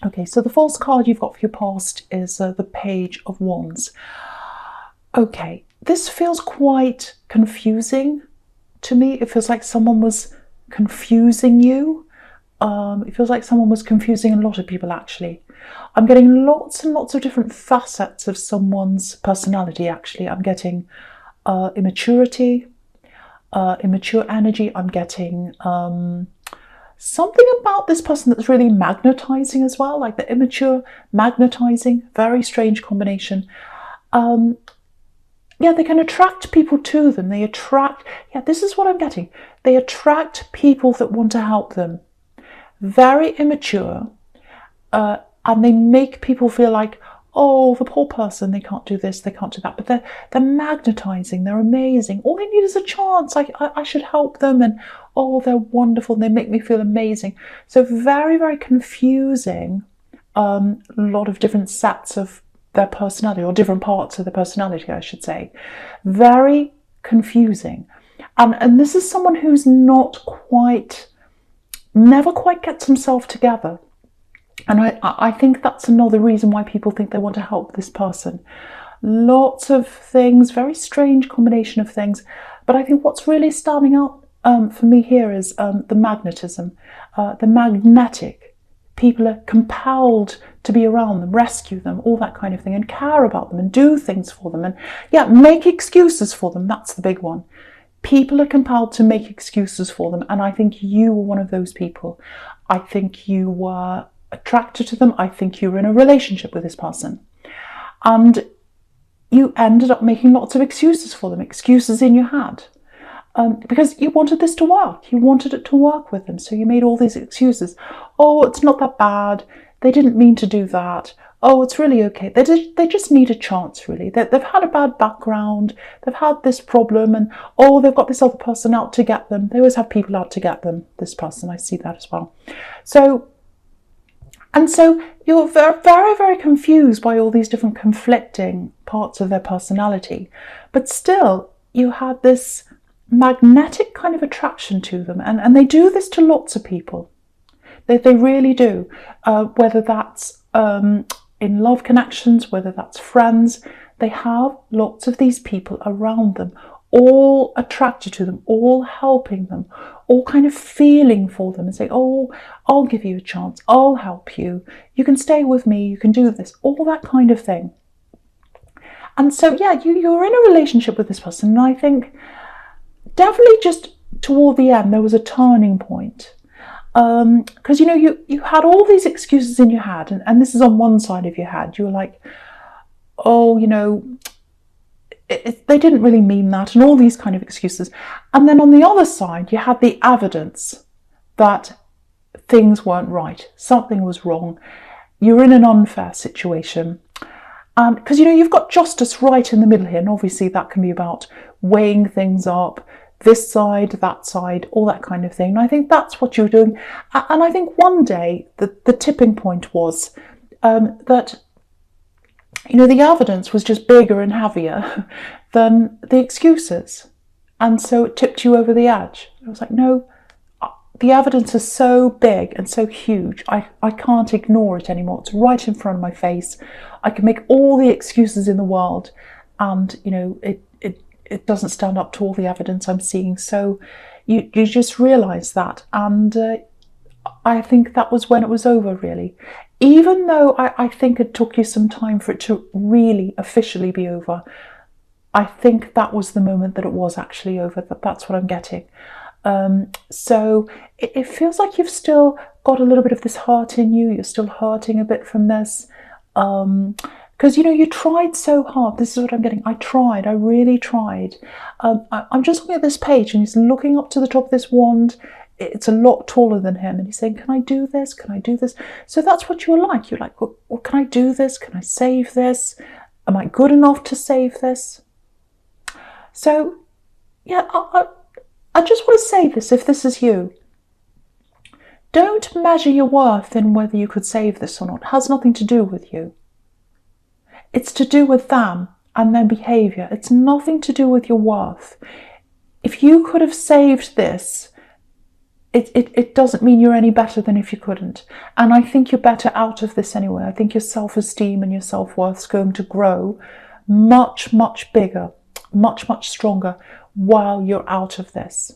Okay, so the false card you've got for your past is the Page of Wands. Okay, this feels quite confusing to me. It feels like someone was confusing you. It feels like someone was confusing a lot of people, actually. I'm getting lots and lots of different facets of someone's personality, actually. I'm getting immaturity, immature energy. I'm getting something about this person that's really magnetizing as well, like the immature, magnetizing, very strange combination. Yeah, they can attract people to them. They attract, yeah, this is what I'm getting. They attract people that want to help them. Very immature, and they make people feel like, oh, the poor person, they can't do this, they can't do that. But they're magnetizing, they're amazing. All they need is a chance. I should help them, and oh, they're wonderful, and they make me feel amazing. So very, very confusing, a lot of different sets of their personality, or different parts of their personality, I should say. Very confusing. And this is someone who's never quite gets himself together. And I think that's another reason why people think they want to help this person. Lots of things, very strange combination of things. But I think what's really standing out for me here is the magnetism, the magnetic. People are compelled to be around them, rescue them, all that kind of thing, and care about them and do things for them. And yeah, make excuses for them. That's the big one. People are compelled to make excuses for them. And I think you were one of those people. I think you were attracted to them. I think you were in a relationship with this person. And you ended up making lots of excuses for them, excuses in your head. Because you wanted this to work. You wanted it to work with them. So you made all these excuses. Oh, it's not that bad. They didn't mean to do that. Oh, it's really okay. They just need a chance, really. They've had a bad background. They've had this problem. And, oh, they've got this other person out to get them. They always have people out to get them, this person. I see that as well. So you're very, very, very confused by all these different conflicting parts of their personality. But still, you had this magnetic kind of attraction to them, and they do this to lots of people. They really do, whether that's in love connections, whether that's friends. They have lots of these people around them, all attracted to them, all helping them, all kind of feeling for them and say, oh, I'll give you a chance, I'll help you, you can stay with me, you can do this, all that kind of thing. And so yeah, you're in a relationship with this person, and I think definitely just toward the end there was a turning point, because you had all these excuses in your head, and this is on one side of your head. You were like, oh, they didn't really mean that, and all these kind of excuses. And then on the other side you had the evidence that things weren't right, something was wrong, you're in an unfair situation. Because you've got justice right in the middle here, and obviously that can be about weighing things up, this side, that side, all that kind of thing. And I think that's what you're doing. And I think one day the tipping point was that the evidence was just bigger and heavier than the excuses, and so it tipped you over the edge. I was like, no, the evidence is so big and so huge, I can't ignore it anymore. It's right in front of my face. I can make all the excuses in the world, and it doesn't stand up to all the evidence I'm seeing. So you just realise that, and I think that was when it was over, really. Even though I think it took you some time for it to really officially be over, I think that was the moment that it was actually over. That's what I'm getting. So it feels like you've still got a little bit of this hurt in you. You're still hurting a bit from this. Because, you tried so hard. This is what I'm getting. I really tried. I'm just looking at this page, and he's looking up to the top of this wand. It's a lot taller than him, and he's saying, can I do this? Can I do this? So that's what you're like. You're like, well, can I do this? Can I save this? Am I good enough to save this? So, yeah, I just want to say this, if this is you. Don't measure your worth in whether you could save this or not. It has nothing to do with you. It's to do with them and their behaviour. It's nothing to do with your worth. If you could have saved this, it doesn't mean you're any better than if you couldn't. And I think you're better out of this anyway. I think your self-esteem and your self-worth is going to grow much, much bigger, much, much stronger while you're out of this.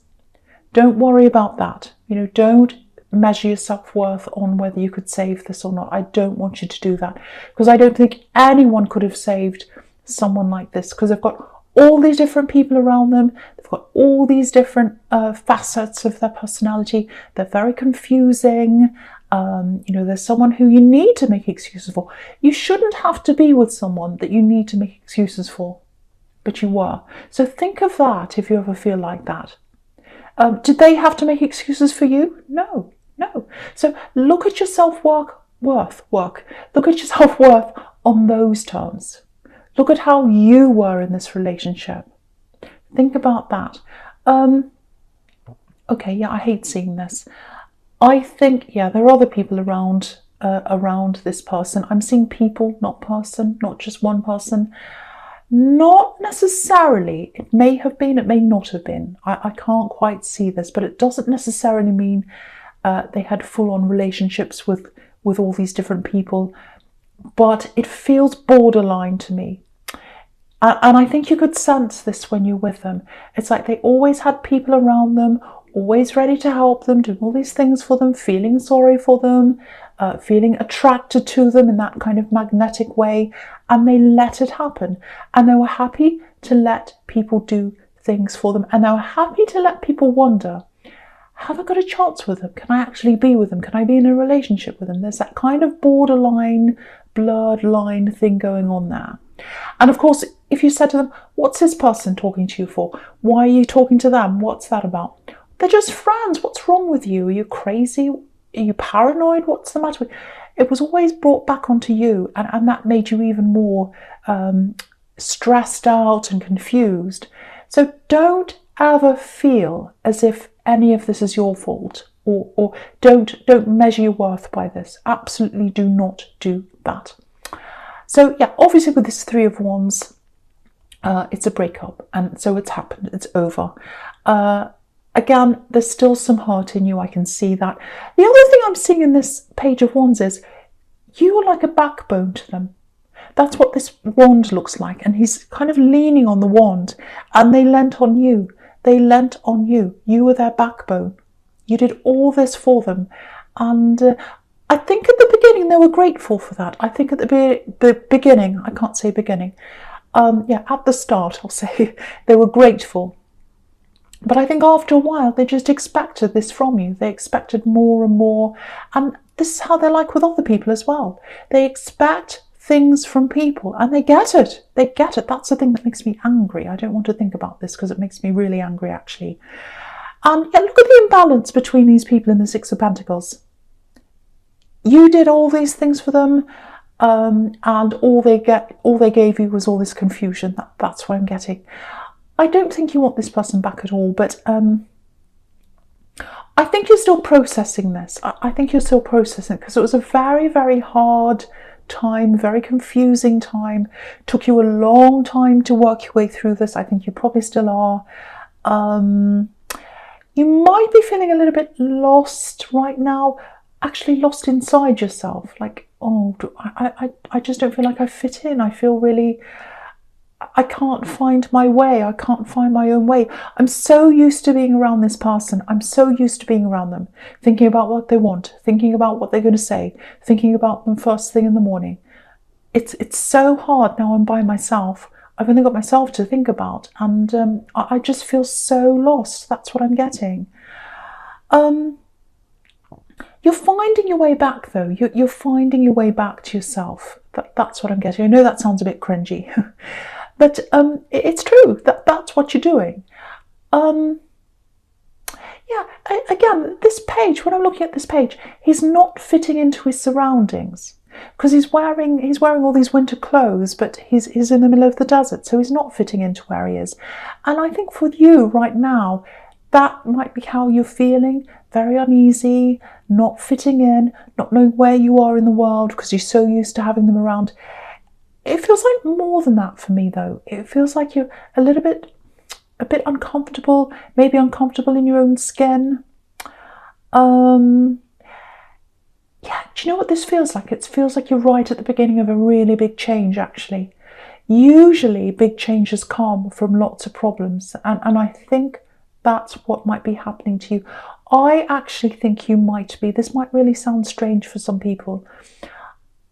Don't worry about that. Don't measure your self-worth on whether you could save this or not. I don't want you to do that, because I don't think anyone could have saved someone like this, because they've got all these different people around them. They've got all these different facets of their personality. They're very confusing. There's someone who you need to make excuses for. You shouldn't have to be with someone that you need to make excuses for, but you were. So think of that if you ever feel like that. Did they have to make excuses for you? No. So look at your self-worth. Look at your self-worth on those terms. Look at how you were in this relationship. Think about that. Okay, yeah, I hate seeing this. I think, yeah, there are other people around this person. I'm seeing people, not person, not just one person. Not necessarily. It may have been, it may not have been. I can't quite see this, but it doesn't necessarily mean they had full-on relationships with all these different people. But it feels borderline to me. And I think you could sense this when you're with them. It's like they always had people around them, always ready to help them, doing all these things for them, feeling sorry for them, feeling attracted to them in that kind of magnetic way. And they let it happen. And they were happy to let people do things for them. And they were happy to let people wonder, have I got a chance with them? Can I actually be with them? Can I be in a relationship with them? There's that kind of borderline, blurred line thing going on there. And of course, if you said to them, what's this person talking to you for? Why are you talking to them? What's that about? They're just friends. What's wrong with you? Are you crazy? Are you paranoid? What's the matter with you? It was always brought back onto you, and that made you even more stressed out and confused. So don't ever feel as if any of this is your fault, or don't measure your worth by this. Absolutely do not do that. So yeah, obviously with this Three of Wands, it's a breakup, and so it's happened, it's over. Again, there's still some hurt in you, I can see that. The other thing I'm seeing in this Page of Wands is you are like a backbone to them. That's what this wand looks like, and he's kind of leaning on the wand, and they lent on you. They lent on you. You were their backbone. You did all this for them, and I think at the beginning they were grateful for that. I think at the beginning, I can't say beginning, at the start I'll say, they were grateful. But I think after a while they just expected this from you. They expected more and more, and this is how they're like with other people as well. They expect things from people, and they get it. They get it. That's the thing that makes me angry. I don't want to think about this because it makes me really angry, actually. And yeah, look at the imbalance between these people in the Six of Pentacles. You did all these things for them, and all they gave you was all this confusion. That's what I'm getting. I don't think you want this person back at all, but I think you're still processing this. I think you're still processing it because it was a very, very hard time, very confusing time. Took you a long time to work your way through this. I think you probably still are. You might be feeling a little bit lost right now, actually lost inside yourself. Like, oh, I just don't feel like I fit in. I feel really, I can't find my way. I can't find my own way. I'm so used to being around this person. I'm so used to being around them, thinking about what they want, thinking about what they're going to say, thinking about them first thing in the morning. It's so hard now I'm by myself. I've only got myself to think about, and I just feel so lost. That's what I'm getting. You're finding your way back, though. You're finding your way back to yourself. That's what I'm getting. I know that sounds a bit cringy, but it's true. That's what you're doing. Again, this page, when I'm looking at this page, he's not fitting into his surroundings because he's wearing all these winter clothes, but he's in the middle of the desert, so he's not fitting into where he is. And I think for you right now, that might be how you're feeling, very uneasy, not fitting in, not knowing where you are in the world because you're so used to having them around. It feels like more than that for me, though. It feels like you're a bit uncomfortable, maybe uncomfortable in your own skin. Um, yeah, do you know what this feels like? It feels like you're right at the beginning of a really big change, actually. Usually, big changes come from lots of problems, and I think that's what might be happening to you. I actually think you might be, this might really sound strange for some people.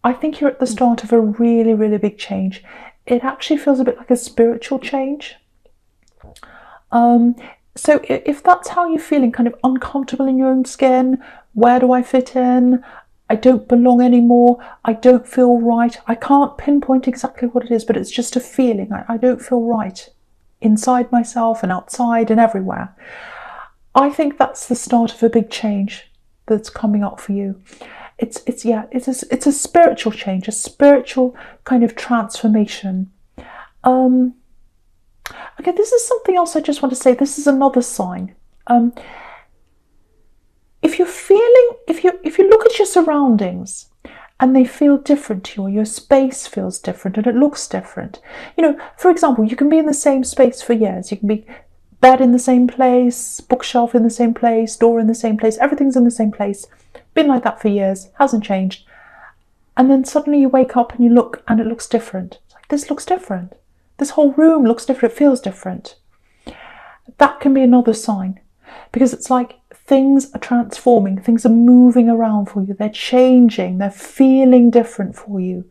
I think you're at the start of a really, really big change. It actually feels a bit like a spiritual change. So if that's how you're feeling, kind of uncomfortable in your own skin, where do I fit in? I don't belong anymore. I don't feel right. I can't pinpoint exactly what it is, but it's just a feeling. I don't feel right inside myself and outside and everywhere. I think that's the start of a big change that's coming up for you. It's a spiritual change, a spiritual kind of transformation. Okay, this is something else I just want to say. This is another sign. If you look at your surroundings and they feel different to you, or your space feels different and it looks different. For example, you can be in the same space for years. You can be bed in the same place, bookshelf in the same place, door in the same place, everything's in the same place. Been like that for years, hasn't changed. And then suddenly you wake up and you look and it looks different. It's like, this looks different. This whole room looks different, it feels different. That can be another sign, because it's like things are transforming, things are moving around for you, they're changing, they're feeling different for you.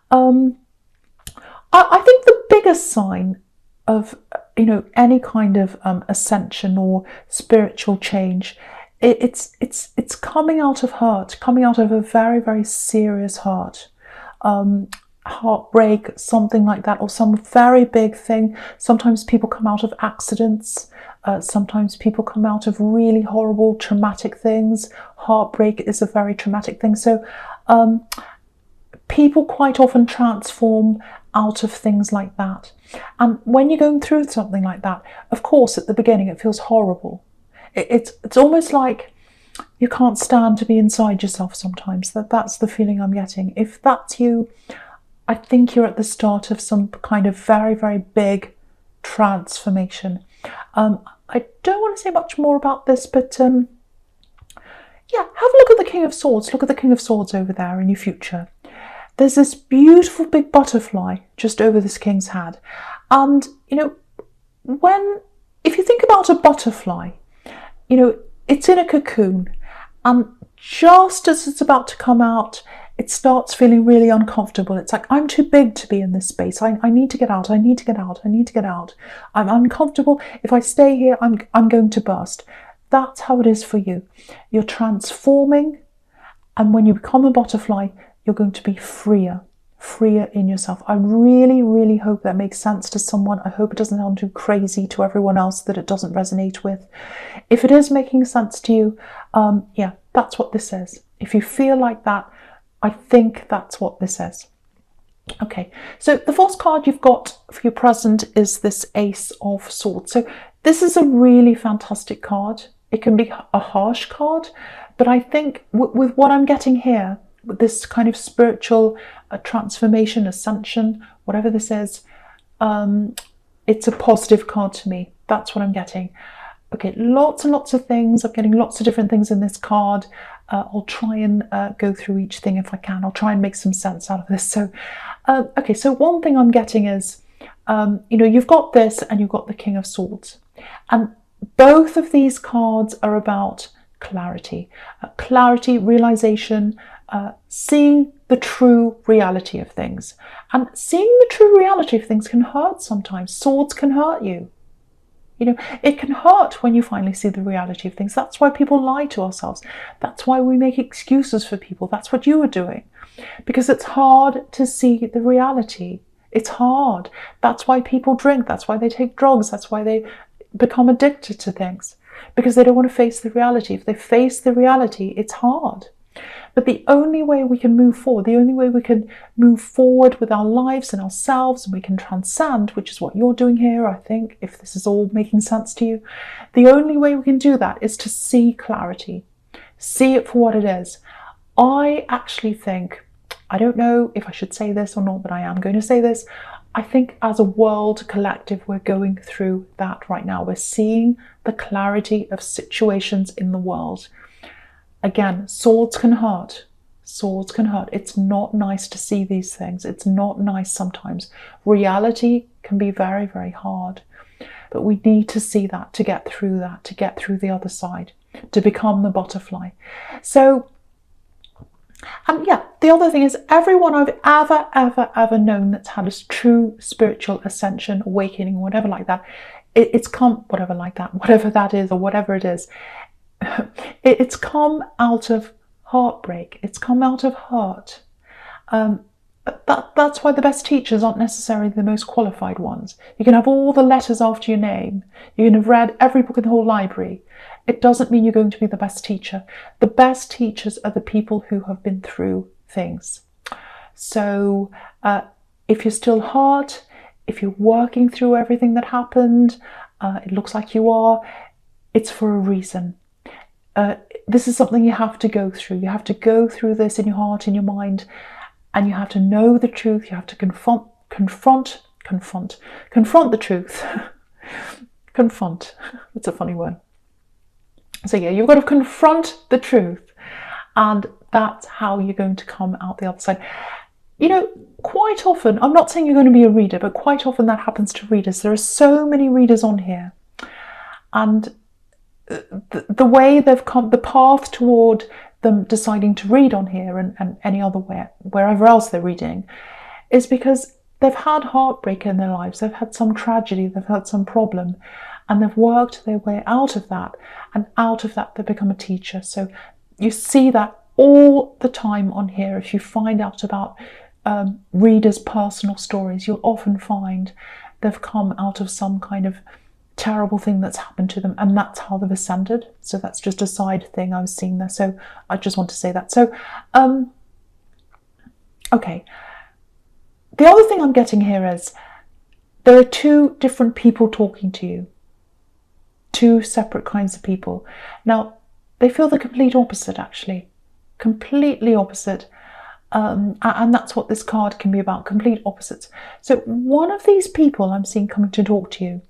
I think the biggest sign of any kind of ascension or spiritual change, it's coming out of hurt, coming out of a very, very serious hurt. Heartbreak, something like that, or some very big thing. Sometimes people come out of accidents. Sometimes people come out of really horrible, traumatic things. Heartbreak is a very traumatic thing. So people quite often transform out of things like that. And when you're going through something like that, of course, at the beginning, it feels horrible. It's almost like you can't stand to be inside yourself sometimes. That's the feeling I'm getting. If that's you, I think you're at the start of some kind of very, very big transformation. I don't want to say much more about this, but have a look at the King of Swords. Look at the King of Swords over there in your future. There's this beautiful big butterfly just over this king's head. And, if you think about a butterfly, it's in a cocoon. And just as it's about to come out, it starts feeling really uncomfortable. It's like, I'm too big to be in this space. I need to get out. I need to get out. I need to get out. I'm uncomfortable. If I stay here, I'm going to burst. That's how it is for you. You're transforming. And when you become a butterfly, you're going to be freer in yourself. I really, really hope that makes sense to someone. I hope it doesn't sound too crazy to everyone else that it doesn't resonate with. If it is making sense to you, that's what this is. If you feel like that, I think that's what this is. Okay, so the first card you've got for your present is this Ace of Swords. So this is a really fantastic card. It can be a harsh card, but I think with what I'm getting here, with this kind of spiritual transformation, ascension, whatever this is, it's a positive card to me. That's what I'm getting. Okay, lots and lots of things. I'm getting lots of different things in this card. I'll try and go through each thing if I can. I'll try and make some sense out of this. So, okay, so one thing I'm getting is, you've got this and you've got the King of Swords. And both of these cards are about clarity. Clarity, realization, seeing the true reality of things. And seeing the true reality of things can hurt sometimes. Swords can hurt you. It can hurt when you finally see the reality of things. That's why people lie to ourselves. That's why we make excuses for people. That's what you were doing. Because it's hard to see the reality. It's hard. That's why people drink. That's why they take drugs. That's why they become addicted to things. Because they don't want to face the reality. If they face the reality, it's hard. But the only way we can move forward, the only way we can move forward with our lives and ourselves, and we can transcend, which is what you're doing here, I think, if this is all making sense to you, the only way we can do that is to see clarity, see it for what it is. I actually think, I don't know if I should say this or not, but I am going to say this. I think as a world collective, we're going through that right now. We're seeing the clarity of situations in the world. Again, swords can hurt. Swords can hurt. It's not nice to see these things. It's not nice sometimes. Reality can be very, very hard. But we need to see that, to get through that, to get through the other side, to become the butterfly. So, and yeah, the other thing is, everyone I've ever known that's had a true spiritual ascension, awakening, whatever like that, it's come, whatever that is, or whatever it is, it's come out of heartbreak. It's come out of hurt. That's why the best teachers aren't necessarily the most qualified ones. You can have all the letters after your name. You can have read every book in the whole library. It doesn't mean you're going to be the best teacher. The best teachers are the people who have been through things. So if you're still hurt, if you're working through everything that happened, it looks like you are, it's for a reason. This is something you have to go through. You have to go through this in your heart, in your mind, and you have to know the truth. You have to confront the truth. Confront. That's a funny word. So yeah, you've got to confront the truth, and that's how you're going to come out the other side. You know, quite often, I'm not saying you're going to be a reader, but quite often that happens to readers. There are so many readers on here, and the way they've come, the path toward them deciding to read on here and any other wherever else they're reading, is because they've had heartbreak in their lives. They've had some tragedy, they've had some problem, and they've worked their way out of that, and out of that they become a teacher. So you see that all the time on here. If you find out about readers' personal stories, you'll often find they've come out of some kind of terrible thing that's happened to them, and that's how they've ascended. So that's just a side thing I was seeing there, so I just want to say that. So okay, the other thing I'm getting here is there are two different people talking to you, two separate kinds of people. Now they feel the complete opposite, actually, completely opposite, and that's what this card can be about, complete opposites. So one of these people I'm seeing coming to talk to you,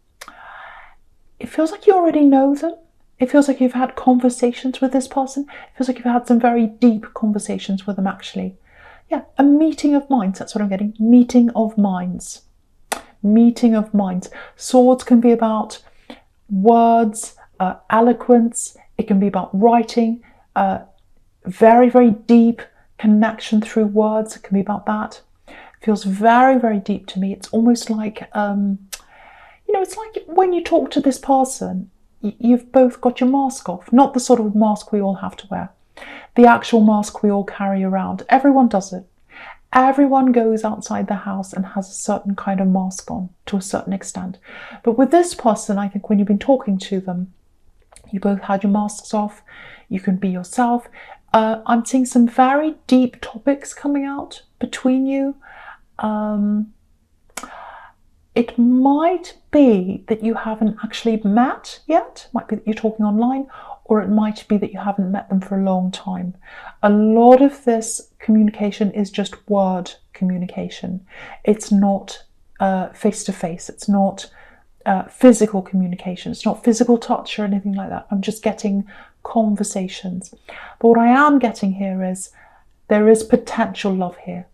it feels like you already know them. It feels like you've had conversations with this person. It feels like you've had some very deep conversations with them, actually. Yeah, a meeting of minds. That's what I'm getting. Meeting of minds. Meeting of minds. Swords can be about words, eloquence. It can be about writing. Very, very deep connection through words. It can be about that. It feels very, very deep to me. It's almost like... you know, it's like when you talk to this person, you've both got your mask off. Not the sort of mask we all have to wear. The actual mask we all carry around. Everyone does it. Everyone goes outside the house and has a certain kind of mask on to a certain extent. But with this person, I think when you've been talking to them, you both had your masks off. You can be yourself. I'm seeing some very deep topics coming out between you. It might be that you haven't actually met yet. It might be that you're talking online, or it might be that you haven't met them for a long time. A lot of this communication is just word communication. It's not face-to-face. It's not physical communication. It's not physical touch or anything like that. I'm just getting conversations. But what I am getting here is there is potential love here.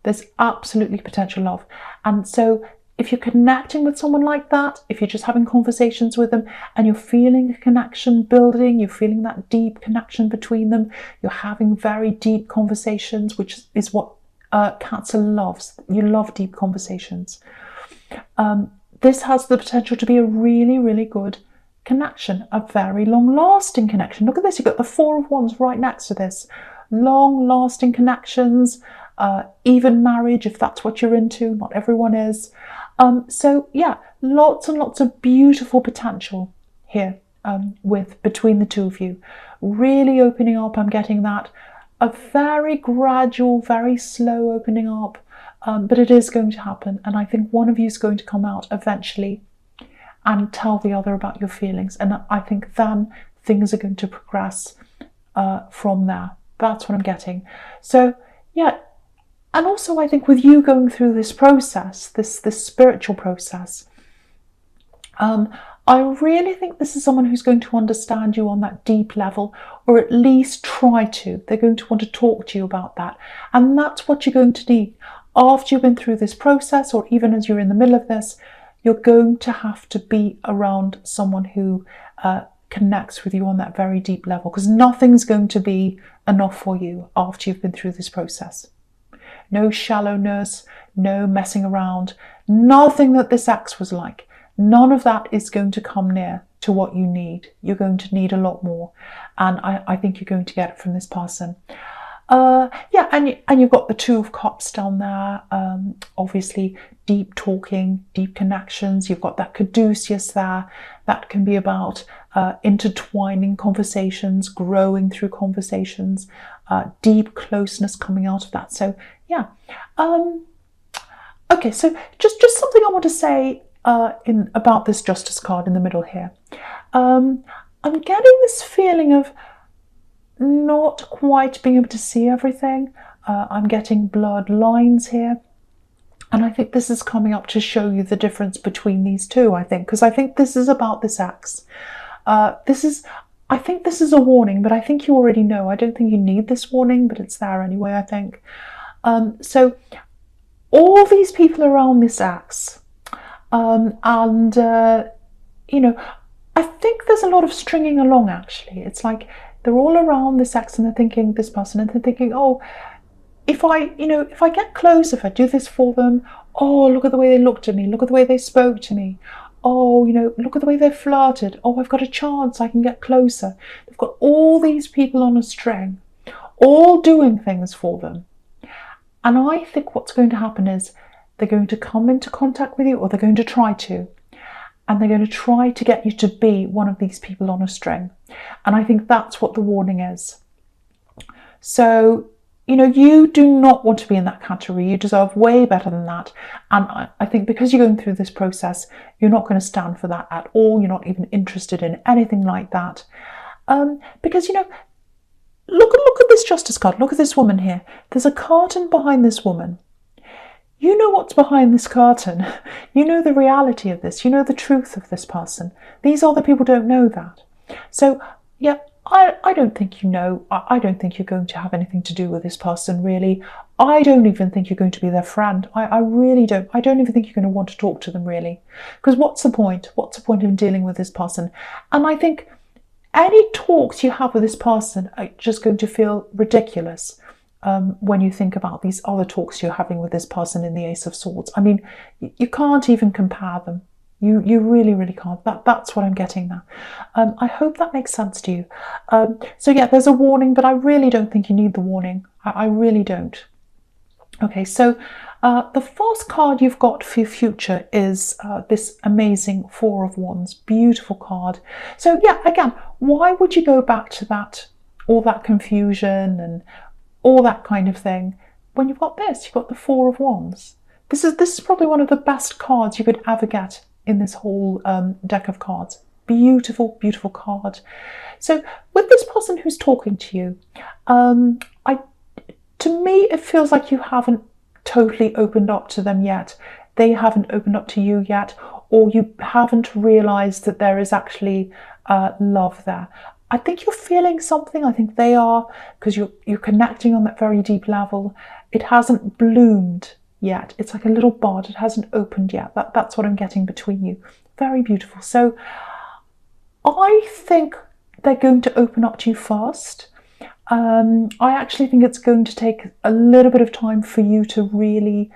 There's absolutely potential love. And so if you're connecting with someone like that, if you're just having conversations with them and you're feeling a connection building, you're feeling that deep connection between them, you're having very deep conversations, which is what Cancer loves. You love deep conversations. This has the potential to be a really, really good connection, a very long-lasting connection. Look at this, you've got the Four of Wands right next to this. Long-lasting connections, even marriage, if that's what you're into. Not everyone is. So yeah, lots and lots of beautiful potential here between the two of you. Really opening up, I'm getting that. A very gradual, very slow opening up, but it is going to happen. And I think one of you is going to come out eventually and tell the other about your feelings. And I think then things are going to progress from there. That's what I'm getting. So yeah. And also, I think with you going through this process, this spiritual process, I I really think this is someone who's going to understand you on that deep level, or at least try to. They're going to want to talk to you about that. And that's what you're going to need. After you've been through this process, or even as you're in the middle of this, you're going to have to be around someone who connects with you on that very deep level, because nothing's going to be enough for you after you've been through this process. No shallowness, no messing around, nothing that this ex was like. None of that is going to come near to what you need. You're going to need a lot more. And I think you're going to get it from this person. Yeah, and you've got the Two of Cups down there. Obviously, deep talking, deep connections. You've got that Caduceus there. That can be about intertwining conversations, growing through conversations, deep closeness coming out of that. So, yeah. Okay, so just something I want to say about this Justice card in the middle here. I'm getting this feeling of not quite being able to see everything. I'm getting blurred lines here. And I think this is coming up to show you the difference between these two, I think, because I think this is about this ex. I think this is a warning, but I think you already know. I don't think you need this warning, but it's there anyway, I think. So all these people around this ex, you know, I think there's a lot of stringing along, actually. It's like they're all around this ex and they're thinking, this person, and they're thinking, oh, if I get close, if I do this for them, oh, look at the way they looked at me, look at the way they spoke to me, oh, look at the way they flirted, oh, I've got a chance, I can get closer. They've got all these people on a string, all doing things for them. And I think what's going to happen is they're going to come into contact with you, or they're going to try to, and they're going to try to get you to be one of these people on a string. And I think that's what the warning is. So, you do not want to be in that category. You deserve way better than that. And I think because you're going through this process, you're not going to stand for that at all. You're not even interested in anything like that. Because, look at this Justice card. Look at this woman here. There's a curtain behind this woman. You know what's behind this curtain. You know the reality of this. You know the truth of this person. These other people don't know that. So, yeah, I don't think you know. I don't think you're going to have anything to do with this person, really. I don't even think you're going to be their friend. I really don't. I don't even think you're going to want to talk to them, really. Because what's the point? What's the point in dealing with this person? And I think any talks you have with this person are just going to feel ridiculous when you think about these other talks you're having with this person in the Ace of Swords. I mean, you can't even compare them. You really, really can't. That's what I'm getting now. I hope that makes sense to you. So yeah, there's a warning, but I really don't think you need the warning. I really don't. Okay, so the first card you've got for your future is this amazing Four of Wands. Beautiful card. So yeah, again, why would you go back to that, all that confusion and all that kind of thing, when you've got this? You've got the Four of Wands. This is probably one of the best cards you could ever get in this whole deck of cards. Beautiful, beautiful card. So with this person who's talking to you, to me, it feels like you haven't totally opened up to them yet. They haven't opened up to you yet, or you haven't realised that there is actually love there. I think you're feeling something. I think they are, because you're connecting on that very deep level. It hasn't bloomed yet. It's like a little bud. It hasn't opened yet. That's what I'm getting between you. Very beautiful. So I think they're going to open up to you first. I actually think it's going to take a little bit of time for you to really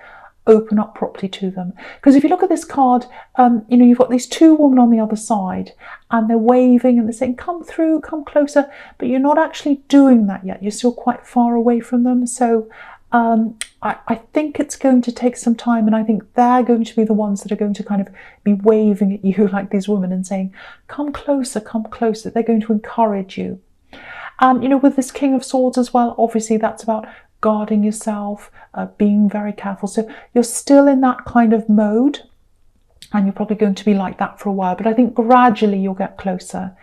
open up properly to them. Because if you look at this card, you've got these two women on the other side, and they're waving and they're saying, come through, come closer, but you're not actually doing that yet. You're still quite far away from them. So I think it's going to take some time, and I think they're going to be the ones that are going to kind of be waving at you like these women and saying, come closer, come closer. They're going to encourage you. And, with this King of Swords as well, obviously that's about guarding yourself, being very careful. So you're still in that kind of mode, and you're probably going to be like that for a while. But I think gradually you'll get closer.